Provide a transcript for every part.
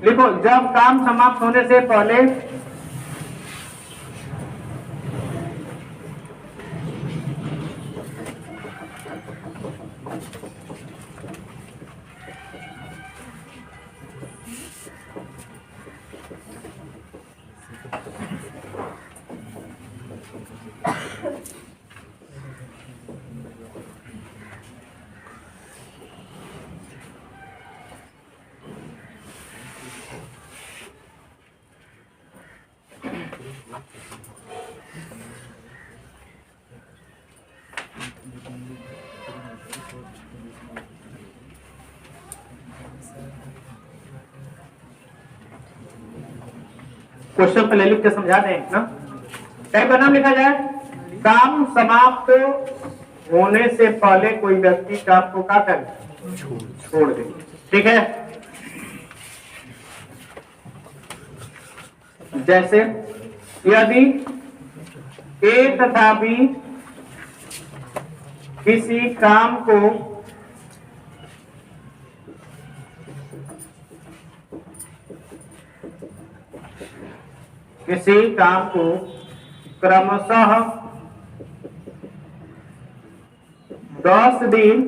लिखो, जब काम समाप्त होने से पहले क्वेश्चन पहले लिख के समझा दें ना। टाइप का नाम लिखा जाए, काम समाप्त होने से पहले कोई व्यक्ति काम को क्या करे, छोड़ दे। ठीक है, जैसे यदि ए तथा बी किसी काम को क्रमशः 10 दिन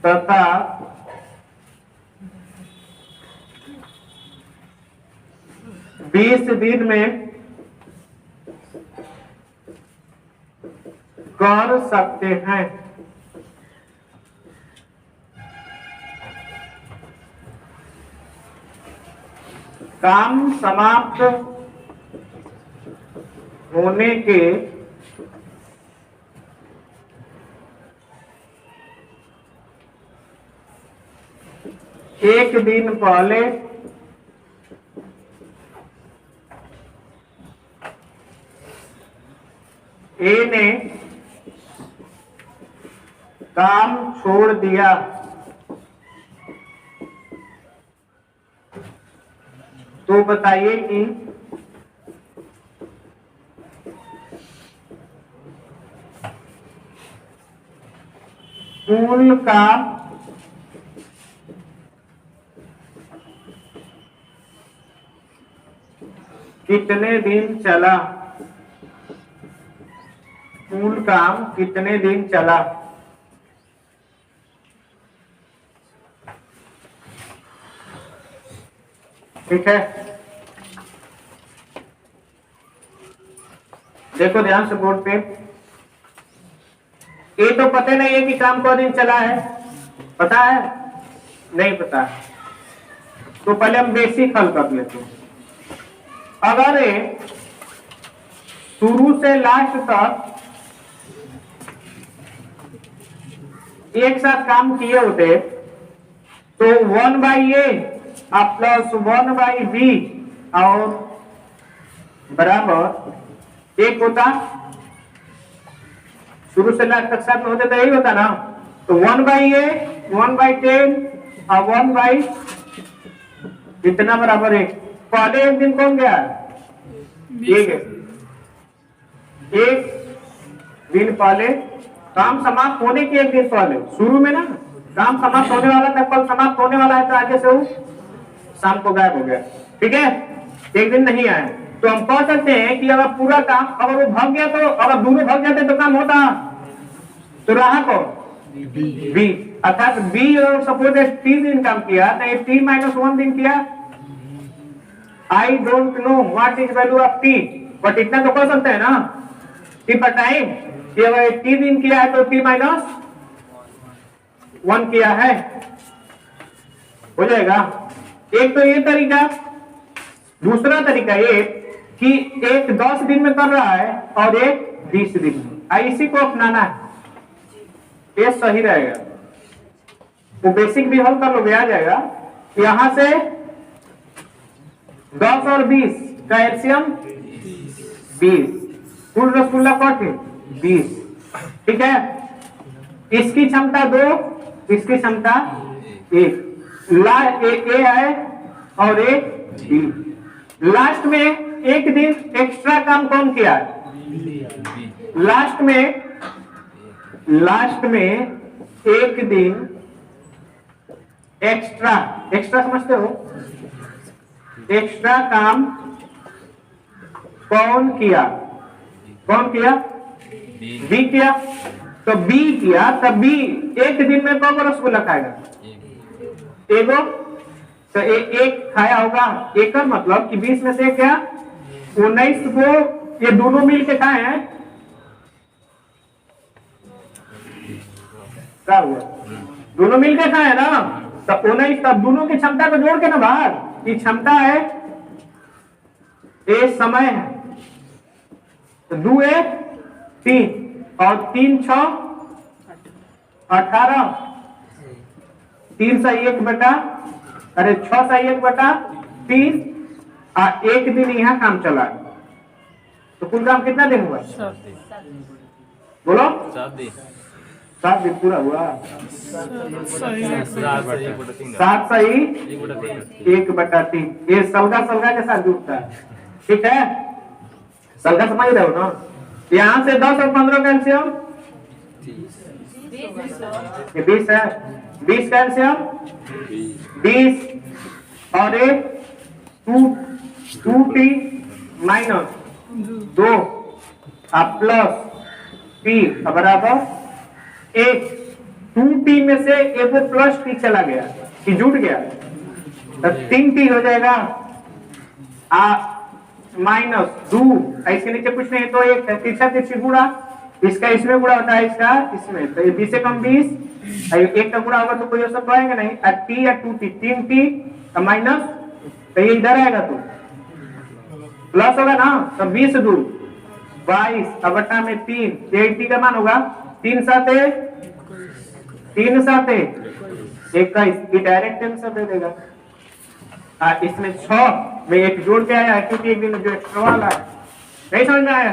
तथा 20 दिन में कर सकते हैं। काम समाप्त होने के 1 दिन पहले ए ने काम छोड़ दिया, तो बताइए कि कुल काम कितने दिन चला, कुल काम कितने दिन चला। ठीक है, देखो ध्यान से बोर्ड पे, ये तो पता नहीं है कि काम कौन दिन चला है, पता है नहीं पता, तो पहले हम बेसिक हल कर लेते हैं। अगर शुरू से लास्ट तक एक साथ काम किए होते तो 1/a प्लस 1/b और बराबर 1 होता। शुरू से लास्ट तक साथ में होते तो यही होता ना, तो 1/a 1/10 और 1/ इतना बराबर 1। पहले एक दिन कौन गया, एक दिन पहले, काम समाप्त होने के 1 दिन पहले, शुरू में ना काम समाप्त होने वाला था, कल समाप्त होने वाला है, तो आगे से वो शाम को गायब हो गया। ठीक है, 1 दिन नहीं आया, तो हम कह सकते हैं कि अगर पूरा काम, अगर वो भाग गया, तो अगर दोनों भाग जाते तो काम होता, तो रहा कौन, बी। अर्थात बी और सपोज 3 दिन काम किया, तो 3 - 1 दिन किया। I don't know what is value of T, but इतना तो कर सकते हैं ना कि पर टाइम, कि अगर 3 दिन किया है तो 3 - 1 किया है, हो जाएगा। एक तो ये तरीका, दूसरा तरीका ये कि एक 10 दिन में कर रहा है और एक 20 दिन में, इसी को अपनाना है, ये सही रहेगा। वो बेसिक भी हल कर लोगे, आ जाएगा। यहां से 10 और 20 का एलसीएम 20, कुल रसगुल्ला कट 20। ठीक है, इसकी क्षमता 2, इसकी क्षमता 1, ए है और एक बी। लास्ट में 1 दिन एक्स्ट्रा काम कौन किया है, लास्ट में 1 दिन एक्स्ट्रा, एक्स्ट्रा समझते हो? एक्स्ट्रा काम कौन किया? कौन किया? बी किया। तो बी किया, तब बी एक दिन में कौन रसगुल्ला खाएगा? एगो। तो एक खाया होगा। एक का मतलब कि 20 में से क्या 19 को ये दोनों मिल के खाए हैं। क्या हुआ? दोनों मिल के खाए ना, तो 19 तब दोनों की क्षमता को जोड़ के ना बाहर, ये क्षमता है, ये समय है। तो 2 1 3 और 3 6 18, 3 से 1 बटा, अरे 6 से 1 बटा 3, एक दिन यहाँ काम चला, तो कुल काम कितना दिन हुआ? बोलो 7 दिन पूरा हुआ। 7 सही 1/3। ये सलगा के साथ जुड़ता है, ठीक है? सलगा समझ रहे हो ना? यहाँ से 10 और 15 कैल्शियम, ये 20 है। 20 कैल्शियम 20 और एक 2t माइनस 2 प्लस t बराबर 1। 2t में से एक प्लस t चला गया, t जुट गया, तो 3t हो जाएगा माइनस 2। इसके नीचे कुछ नहीं तो एक तिरछा तिरछी गुणा, इसका इसमें गुणा होता है, इसका इसमें, तो 20 से कम 20, एक का गुणा होगा तो कोई सब आएगा नहीं, t या 2t 3t माइनस, तो ये इधर आएगा तो प्लस होगा ना, तो 20 2 22 बटा में 3, ये t का मान होगा 3 7 21, ये डायरेक्ट आंसर दे देगा। इसमें 6 में एक जोड़ के आया क्योंकि एक दिन जो एक्स्ट्रा वाला है, नहीं समझ में आया?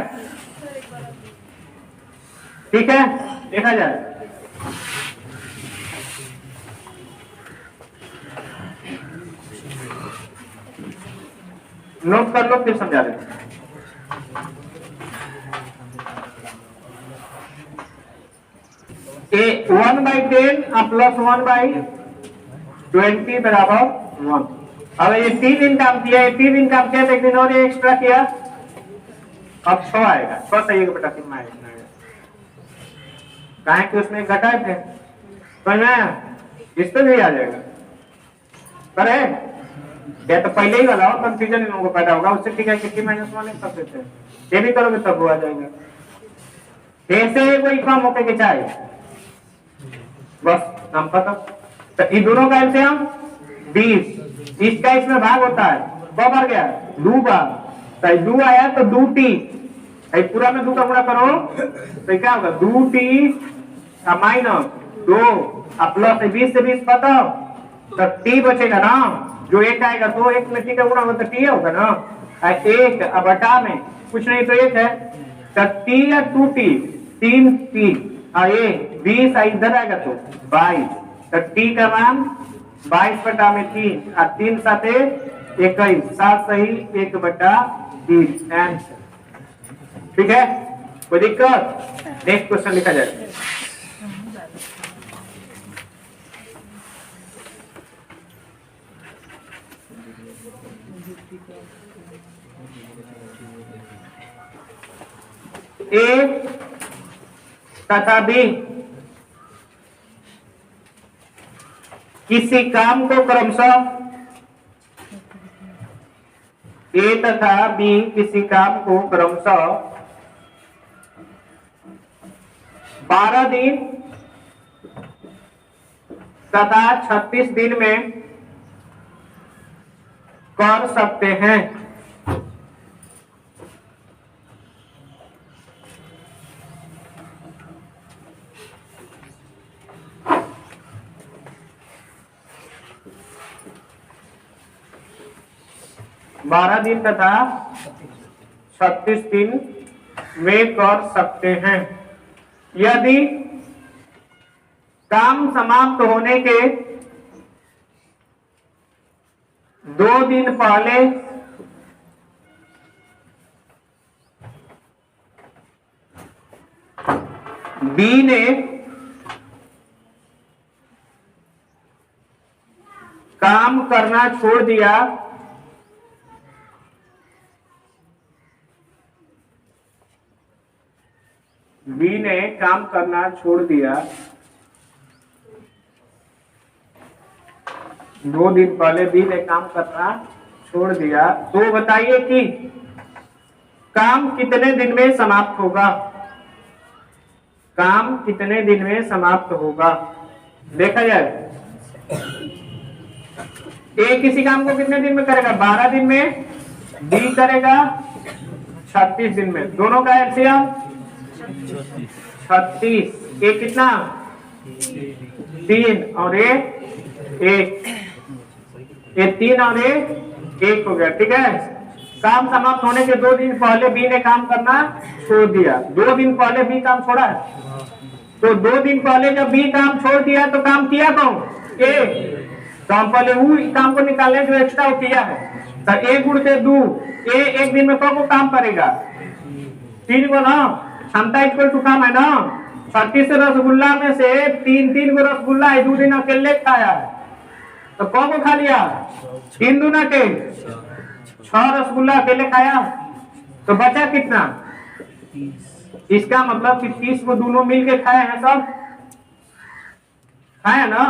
ठीक है, देखा जाए। नोट कर लो फिर समझा देते। ए 1/10 प्लस 1/20 बराबर 1। अब ये 3 दिन काम किया, ये 3 दिन काम किया, एक दिन और ये एक्स्ट्रा किया, अब 6 आएगा। 6 से 1/3 में आएगा। कहा कि उसमें घटाए थे, समझ में आया? इस पे भी आ जाएगा। करे या तो पहले ही वाला हो, कंफ्यूजन इन लोगों को पैदा होगा, उससे ठीक है कि -1 कर देते हैं, ये भी करोगे तब वो आ जाएगा। ऐसे कोई कम होके के चाहे बस नाम खत्म। तो इन दोनों का एलसीएम 20, इसका इसमें भाग होता है, कब आ गया 2 बार, तो 2 आया तो 2t, पूरा में 2 का गुणा करो तो क्या होगा 2t माइनस 2 प्लस 20 से 20 खत्म, तो t बचेगा ना, जो 1 आएगा तो 1 में t का गुणा होगा तो t होगा ना, 1 बटा में कुछ नहीं तो 1 है, तो t या 2t 3t, ये 20 इधर आएगा तो 22, तो t का मान 22 बटा में 3 और 3 7 21, 7 सही 1/3 आंसर। ठीक है, कोई दिक्कत? नेक्स्ट क्वेश्चन लिखा जाए। ए तथा बी किसी काम को क्रमशः, ए तथा बी किसी काम को क्रमशः 12 दिन तथा 36 दिन में कर सकते हैं। बारह दिन तथा 36 दिन में कर सकते हैं। यदि काम समाप्त होने के 2 दिन पहले बी ने करना छोड़ दिया, बी ने काम करना छोड़ दिया 2 दिन पहले बी ने काम करना छोड़ दिया, तो बताइए कि काम कितने दिन में समाप्त होगा? काम कितने दिन में समाप्त होगा? देखा जाए, ए किसी काम को कितने दिन में करेगा? 12 दिन में, बी करेगा 36 दिन में। दोनों का एलसीएम 36, ए कितना? 3 और ए 1, ये 3 और ए 1 हो गया। ठीक है, काम समाप्त होने के 2 दिन पहले बी ने काम करना छोड़ दिया। 2 दिन पहले बी काम छोड़ा है, तो 2 दिन पहले जब बी काम छोड़ दिया तो काम किया कौन? ए। तो हम पहले वो काम को निकालने जो एक्स्ट्रा वो किया है, तो ए गुणते 2, ए 1 दिन में को काम करेगा? 3 को ना, क्षमता इक्वल टू काम है ना। 36 रसगुल्ला में से 3 को रसगुल्ला है 2 दिन अकेले खाया है, तो कौन को खा लिया? 3 दूना के 6 रसगुल्ला अकेले खाया, तो बचा कितना? इसका मतलब कि 30 को दोनों मिलके खाए हैं, सब खाए ना।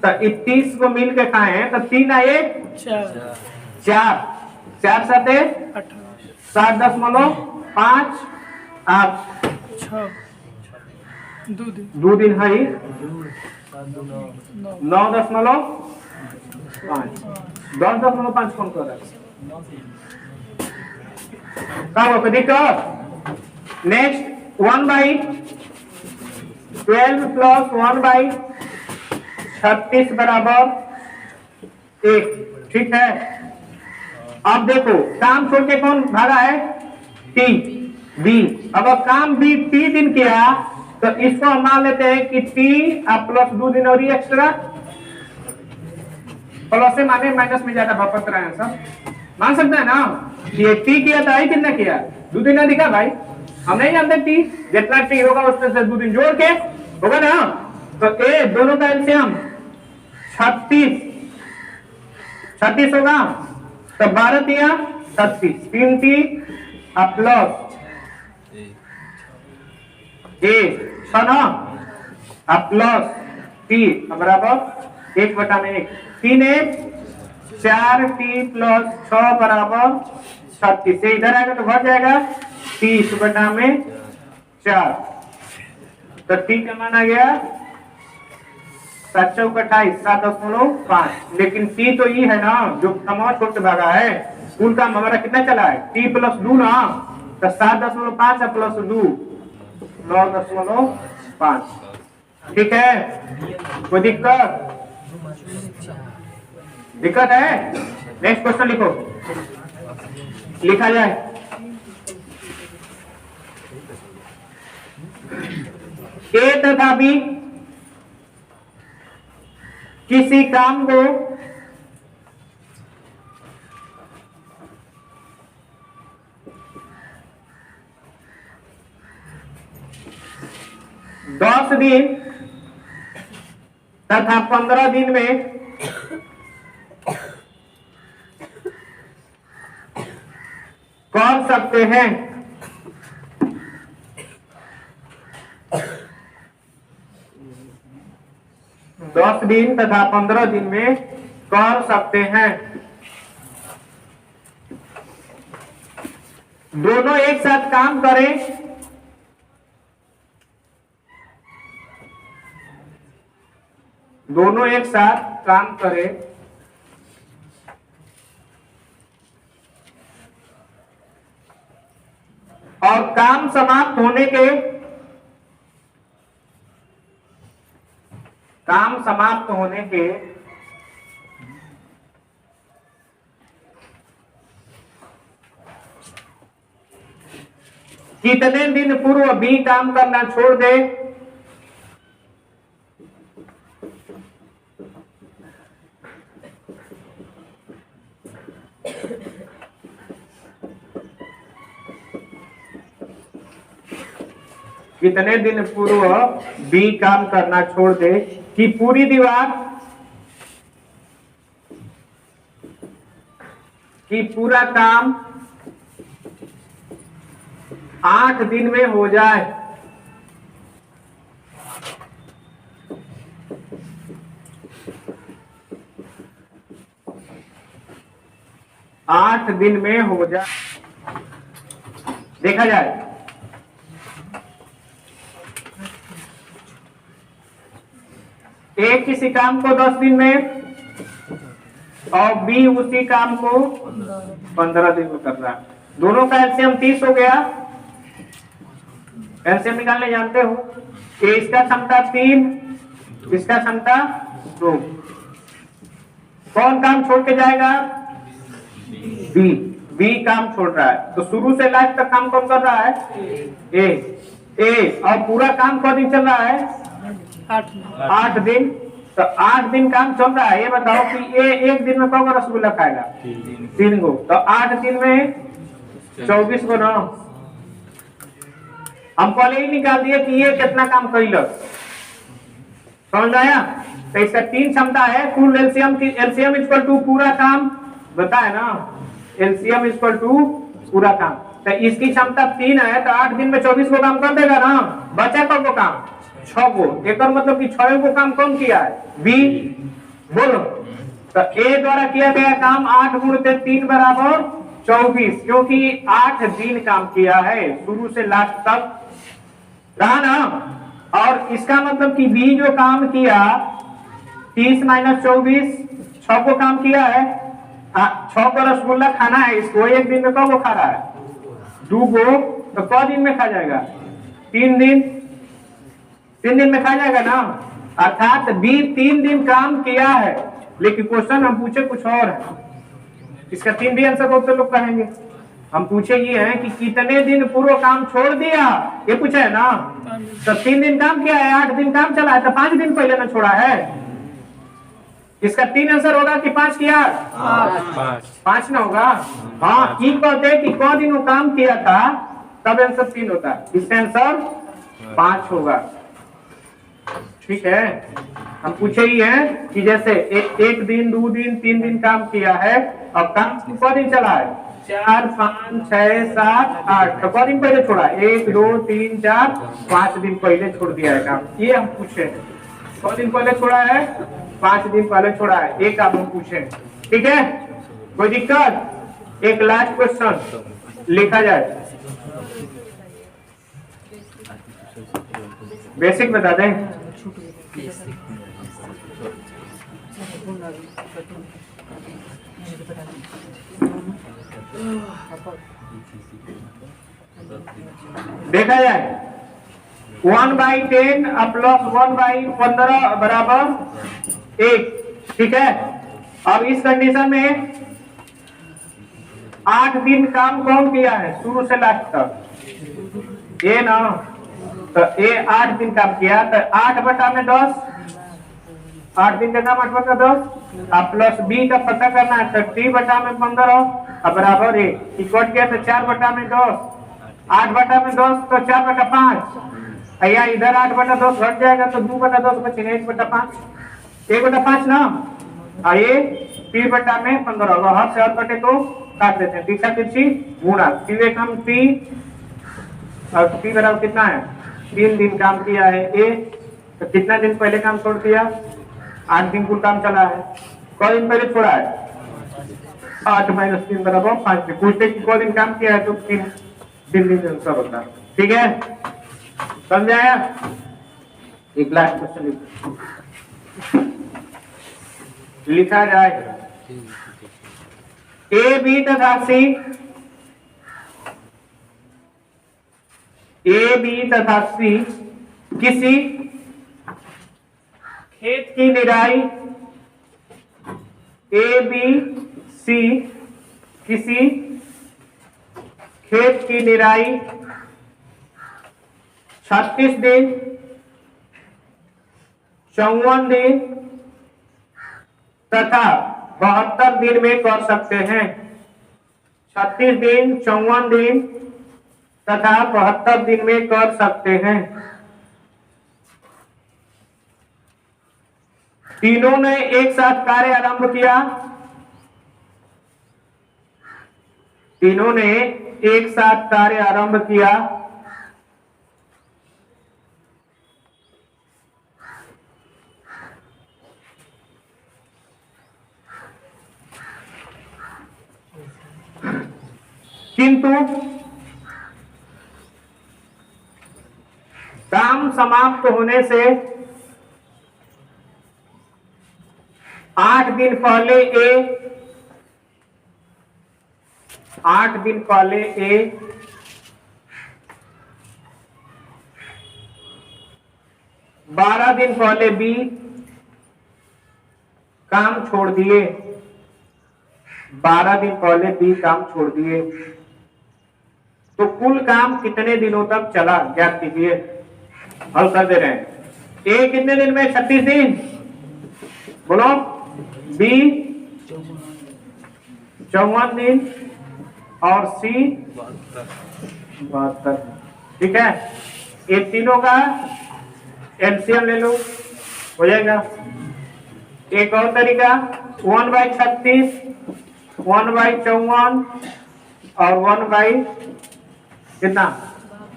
तो 30 को मिलके खाए हैं, तो 3 आए 4, 4 7 7.5 8 2 दिन है 9.5 10.5 कौन कर रहा है? नेक्स्ट 1/12 प्लस 1/36 बराबर 1। ठीक है, अब देखो काम छोड़ के कौन भागा है? T, B. अब काम बी टी दिन किया, तो इसको हम मान लेते हैं कि टी प्लस 2 दिन और एक्स्ट्रा, प्लस से माने माइनस में ज्यादा वापस रहे हैं, सब मान सकते हैं ना। ये टी किया था, कितना किया? 2 दिन दिखा भाई, हम नहीं जानते टी, जितना टी होगा उसमें से 2 दिन जोड़ के होगा ना। तो ए दोनों का एलसीएम 36 होगा, तो 12 तिया 36, 3 टी प्लस ए 6 प्लस टी बराबर 1/1, 3 4 टी प्लस 6 बराबर 36 से इधर आएगा तो बढ़ जाएगा 30/4, तो टी का मान आ गया 7 चौक 28 7.5। लेकिन टी तो ये है ना जो कमा छोड़ के भागा है, कुल का हमारा कितना चला है? टी प्लस 2 ना, तो 7.5 प्लस 2 9.5। ठीक है, कोई दिक्कत है? नेक्स्ट क्वेश्चन लिखो, लिखा जाए। ए तथा बी किसी काम को दस दिन तथा 15 दिन में कर सकते हैं। 10 दिन तथा 15 दिन में कर सकते हैं। दोनों एक साथ काम करें, दोनों एक साथ काम करें और काम समाप्त होने के कितने दिन पूर्व बी काम करना छोड़ दे, कितने दिन पूर्व बी काम करना छोड़ दे कि पूरी दीवार कि पूरा काम 8 दिन में हो जाए। आठ दिन में हो जाए, देखा जाए। ए किसी काम को 10 दिन में और बी उसी काम को 15 दिन में कर रहा है। दोनों का एलसीएम 30 हो गया। एलसीएम निकालने जानते हो। ए इसका क्षमता 3, इसका क्षमता 2। कौन काम छोड़ के जाएगा? बी। बी काम छोड़ रहा है, तो शुरू से लास्ट तक काम कौन कर रहा है? ए। और पूरा काम कौन दिन चल रहा है? 8 दिन। तो 8 दिन काम चल रहा है। ये बताओ कि ए एक दिन में कौन रसगुल्ला खाएगा? 3 गो। तो 8 दिन में 24 गो ना। हम पहले ही निकाल दिए कि ये कितना काम कैलक, समझ आया? तो इसका 3 क्षमता है। कुल एलसीएम की एलसीएम इक्वल टू पूरा काम बताए ना, एलसीएम इक्वल टू पूरा काम। तो इसकी क्षमता 3 है, तो 8 दिन में 24 गो काम कर देगा ना। बचा कब को काम? 6 गो। एक मतलब कि 6 गो काम कौन किया है? बी। बोलो। तो ए द्वारा किया गया काम 8 गुणित 3 बराबर 24, क्योंकि 8 दिन काम किया है शुरू से लास्ट तक, रहा ना। और इसका मतलब कि बी जो काम किया 30 - 24, 6 को काम किया है। 6 को रसगुल्ला खाना है इसको, एक दिन में कब वो खा रहा है? 2 गो। तो क दिन में खा जाएगा? 3 दिन। 3 दिन में खा जाएगा ना। अर्थात बी 3 दिन काम किया है। लेकिन क्वेश्चन हम पूछे कुछ और है। इसका 3 भी आंसर बहुत लोग कहेंगे। हम पूछे ये है कि कितने दिन पूरा काम छोड़ दिया, ये पूछा है ना। तो 3 दिन काम किया है, 8 दिन काम चला है, तो 5 दिन पहले ना छोड़ा है। इसका 3 आंसर होगा कि 5 किया? 5 ना होगा। हाँ, की कहते कि कौ दिन वो काम किया था, तब आंसर 3 होता। इसका आंसर 5 होगा। ठीक है। हम पूछे ही है कि जैसे एक दिन, 2 दिन, 3 दिन काम किया है और काम कौ दिन चला है? 4, 5, 6, 7, 8। तो कौ दिन पहले छोड़ा? 1, 2, 3, 4, 5 दिन पहले छोड़ दिया है काम। ये हम पूछे हैं। कौ दिन पहले छोड़ा है? 5 दिन पहले छोड़ा है। एक काम हम पूछे। ठीक है, कोई दिक्कत? एक लास्ट क्वेश्चन लिखा जाए, बेसिक बता दें। देखा जाए 1/10 प्लस 1/15 बराबर 1। ठीक है। अब इस कंडीशन में 8 दिन काम कौन किया है शुरू से लास्ट तक? ए ना। तो ए 8 दिन काम किया, तो 8/10, 8 दिन का काम 8/10 और प्लस बी का पता करना है, तो 3/15 और बराबर 1। कट गया तो 4/10, 8/10 तो 4/5। या इधर 8/10 घट जाएगा तो 2/10 बचेगा, 1/5, 1/5 ना। और ये 3/15 होगा। हर से हर कटे तो काट देते हैं, तीसरा तिरछी गुणा। 3 हम 3 और 3 बराबर कितना है? 3 दिन काम किया है ए। तो कितना दिन पहले काम छोड़ दिया? 8 दिन कुल काम चला है। कौ दिन पहले छोड़ा है? 8 - 3 बराबर 5 दिन। पूछते कि कौ दिन काम किया है, तो 3 दिन आंसर होता है। ठीक है, समझाया? एक लास्ट क्वेश्चन लिखा जाए। ए बी तथा सी, ए बी तथा सी किसी खेत की निराई, ए बी सी किसी खेत की निराई 36 दिन, 54 दिन तथा 72 दिन में कर सकते हैं। 36 दिन, 54 दिन तथा 72 दिन में कर सकते हैं। तीनों ने एक साथ कार्य आरंभ किया। तीनों ने एक साथ कार्य आरंभ किया। किंतु काम समाप्त होने से 8 दिन पहले आठ दिन पहले ए 12 दिन पहले बी काम छोड़ दिए। 12 दिन पहले बी काम छोड़ दिए, तो कुल काम कितने दिनों तक चला ज्ञात कीजिए। हल कर दे रहे हैं। ए कितने दिन में? 36 दिन। बोलो। बी 54 दिन और सी 72। ठीक है, ये तीनों का एलसीएम ले लो, हो जाएगा। एक और तरीका 1/36, 1/54 और 1/ कितना?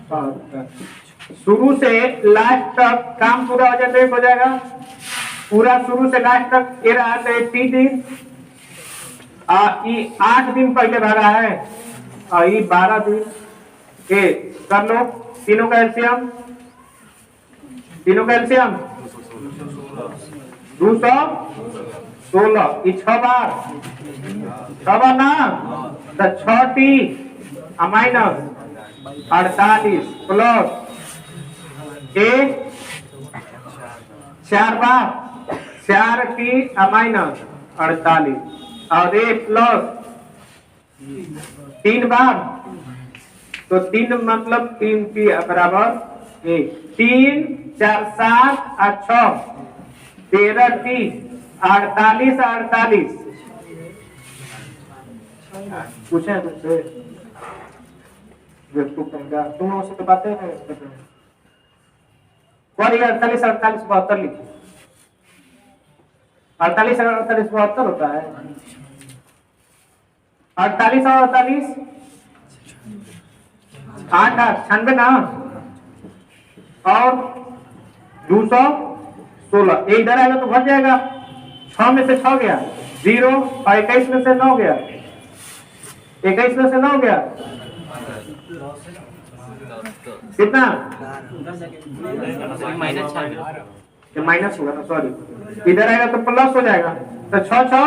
72। शुरू से लास्ट तक काम पूरा हो जाएगा। पूरा शुरू से लास्ट तक ये रहा तो 30 दिन। ये 8 दिन पहले भरा है और ये 12 दिन। ये कर लो तीनों का एलसीएम। तीनों का एलसीएम 216। ये 6 बार ना, तो 6t माइनस 48 प्लस 4 बार 4t माइनस 48 और 1 प्लस 3 बार, तो 3 मतलब 3t बराबर 1। 3 4 7 और 6 13t 48। पूछे तुमसे तुम लोगों से तो बातें नहीं। 48 72 लिखिए। 48 और 48 72 होता है। 48 और 48 8 96 ना, और 216। एक इधर आएगा तो भर जाएगा। 6 में से 6 गया 0 और 21 में से 9 गया। 21 में से 9 गया कितना? माइनस होगा ना, सॉरी। इधर आएगा तो प्लस हो जाएगा। तो 6 6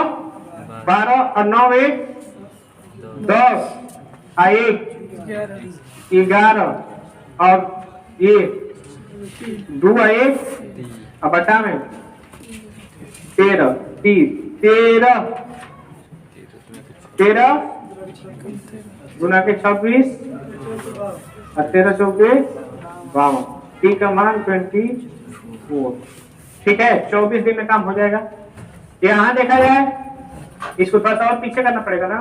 12 और 9 1 10 और 1 11 और ये 2 और 1 और बटा में 13 गुना के 26 और 13 चौके 52। टी का मान 24। ठीक है, 24 दिन में काम हो जाएगा। यहाँ देखा जाए, इसको थोड़ा सा और पीछे करना पड़ेगा ना।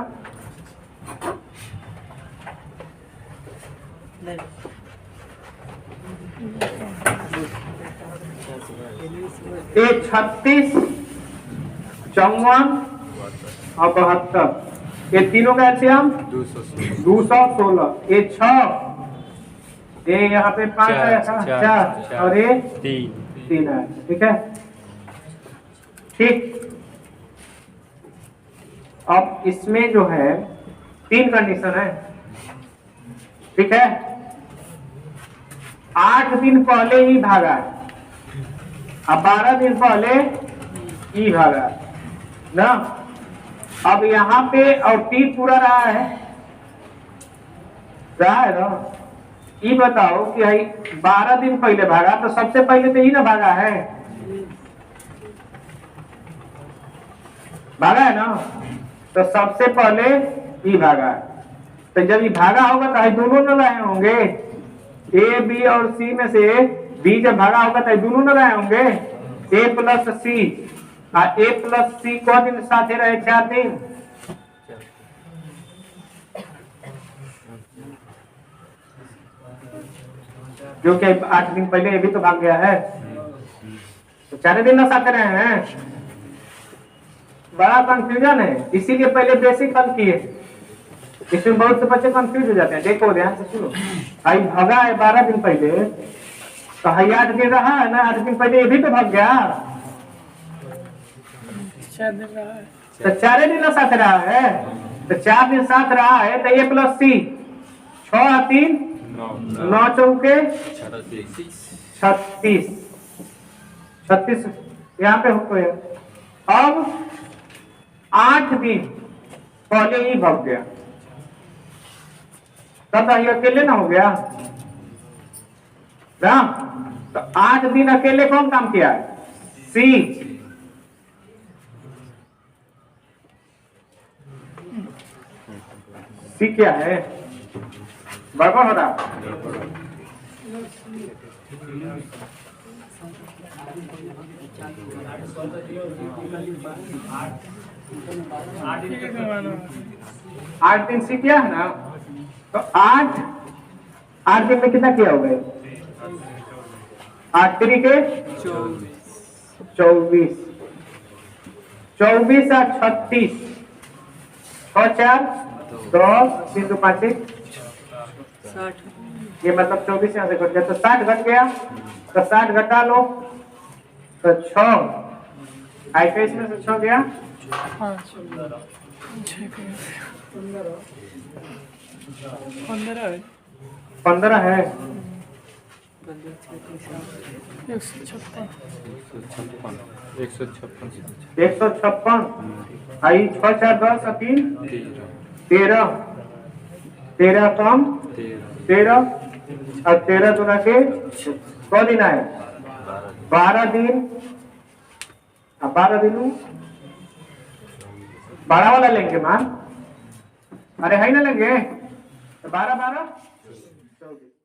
ये 36 54 और 72, ये तीनों का एलसीएम 216। ये 6, ये यहाँ पे 5 है, 4 और ये 3 है। ठीक है, ठीक। अब इसमें जो है 3 कंडीशन है। ठीक है, 8 दिन पहले ही भागा अब 12 दिन पहले ही भागा ना। अब यहाँ पे और टी पूरा रहा है ना। ये बताओ कि 12 दिन पहले भागा, तो सबसे पहले तो ही ना भागा है ना। तो सबसे पहले ही भागा। तो जब ये भागा होगा तो दोनों न रहे होंगे। ए बी और सी में से बी जब भागा होगा तो दोनों न रहे होंगे। ए प्लस सी और ए प्लस सी को दिन साथ रहे 4 दिन। जो कि 8 दिन पहले ये भी तो भाग गया है, तो 4 दिन न साथ रहे हैं। बड़ा कंफ्यूजन है, इसीलिए पहले बेसिक हल किए। इसमें बहुत से बच्चे कंफ्यूज हो जाते हैं। देखो ध्यान से सुनो, आई भगा है 12 दिन पहले, तो हाई 8 दिन रहा है ना, 8 दिन पहले ये भी तो भाग गया, 4 दिन रहा है, तो 4 दिन साथ रहा है, तो 4 दिन साथ रहा है, तो ये प्लस सी 6 और 3 9 चौके 36 यहाँ पे हो गया। अब 8 दिन पहले ही भाग गया, तब ये अकेले ना हो गया ना, तो 8 दिन अकेले कौन काम किया है? सी क्या है? बराबर हो रहा, आठ दिन सी क्या है ना, तो 8 दिन में कितना किया होगा? 8 तरीके 24 24 और 36 6 4 10 3 2 5 60, ये मतलब 24 यहाँ से घट गया, तो 60 घट गया, तो 60 घटा लो तो 6 ऐसे इसमें से 6 गया 15 है 156 आई 6 4 10 3 13 कम 13 और 13 गुना के 100 दिन आए 12 दिन, 12 दिन 12 वाला लेंगे मान, अरे है ना लेंगे, 12 12 24